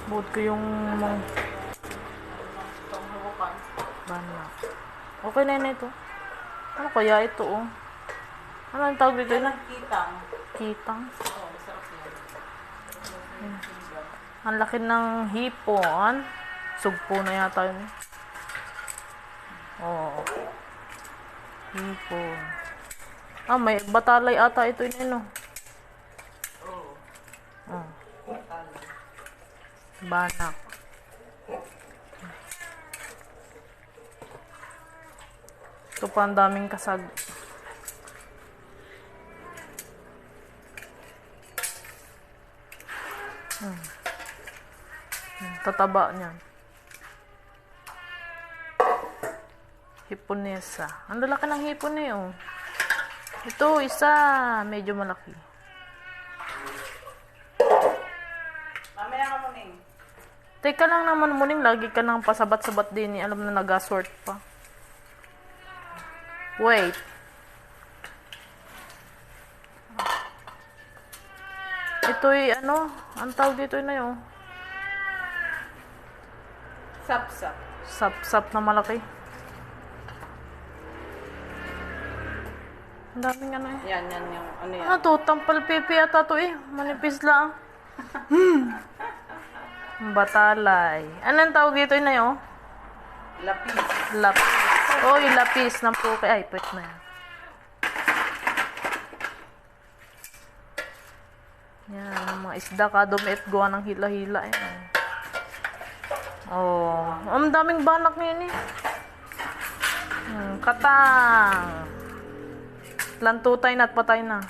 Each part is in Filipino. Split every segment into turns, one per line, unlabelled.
Buot ko yung banak. Okay na yun ito. Ano kaya ito oh? Ano ang tawag dito na?
Kitang.
Kitang.
Oo, masarap yan.
Ang laki ng hipon. Sugpo na yata yun. Oo. Hipon. Ah, may batalay ata ito yun, no?
Oo.
Oh. Banak. Ito pa ang daming kasag. Tataba niyan. Hiponesa. Ang lalaki ng hipon eh, oh. Ito, isa. Medyo malaki.
Mamaya ka muning.
Teka lang naman, muning. Lagi ka nang pasabat-sabat din eh. Alam na nag-assort pa. Wait. Ito'y ano? Ang tawag dito na yun.
Sap-sap.
Sap-sap na malaki. Ang daming ano eh.
Yan yung ano yan.
Ano to? Tampal pepe ata to eh. Manipis lang. Batalay. Anong tawag dito na yun?
Lapis.
Lapis. Oh, yung lapis ng puke. Ay, pwet na yan. Yan, ang mga isda ka. Dumiit gawa ng hila-hila. Yan. Oh, ang daming banak ngayon eh. Katang. Lantutay na at patay na.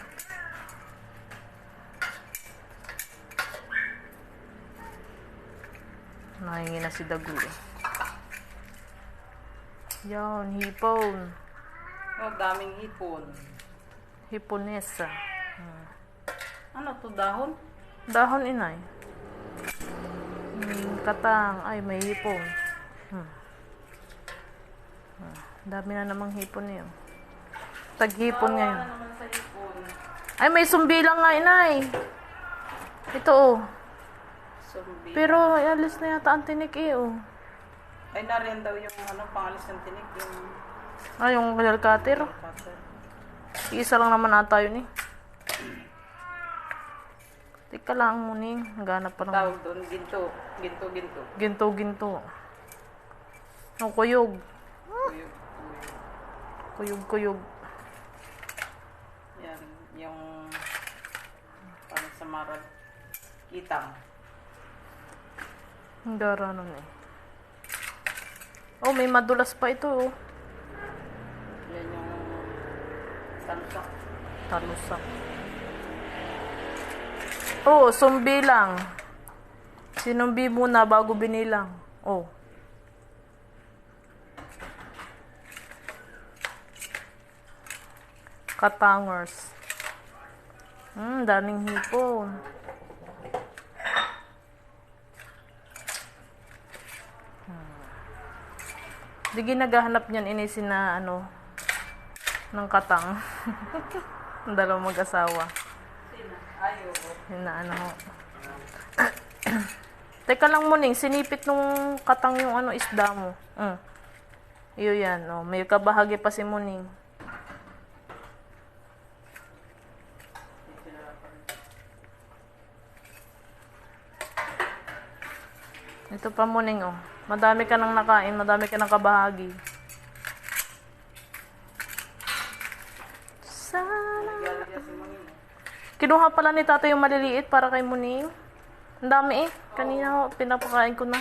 Nahingi na si Dagu eh. Yan, hipon.
Oh, daming hipon.
Hiponesa.
Ano to, dahon?
Dahon inay. Katang. Ay, may hipon. Dami na namang hipon eh. Taghipon ngayon.
Ano naman sa hipon?
Ay, may sumbilang nga inay. Ito oh.
Sumbi.
Pero alis na yata ang tinik eh oh.
Ay, nariyan daw yung ano, pangalis ng tinik. Yung
Ay, yung cutter.
cutter.
Isa lang naman ata yun eh. Teka lang muning. Naghanap pa ng
Tawag doon, ginto. Ginto.
ginto-ginto. Ang kuyog.
Uyog.
Kuyog-kuyog.
Yan, yung parang sa marag. Kitang.
Ang gara nun eh. Oh, may madulas pa ito oh.
Yan yung tansak.
Talusak. Oh, sumbi lang. Sinumbi muna bago binilang. Oh. Katangers. Daming hipon. Di ginagahanap niyan inisin na ano ng katang. Ang dalawang mag-asawa.
Ayo.
Yun na ano. Teka lang muning, sinipit nung katang yung ano isda mo. Iyo yan, oh. May kabahagi pa si muning. Ito pa muning, oh. Madami ka nang nakain, madami ka nang kabahagi. Sana. Kinuha pala ni tatay yung maliliit para kay muning. Ang dami eh. Kanina ho, pinapakain ko na.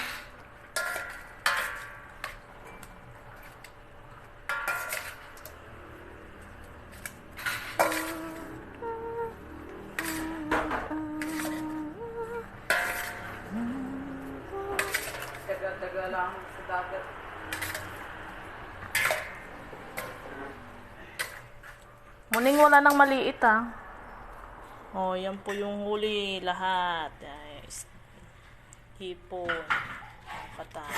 Daga-daga lang sa dagat.
Muning wala nang maliit ah. Oh, yan po yung huli lahat. Hipon. Katay.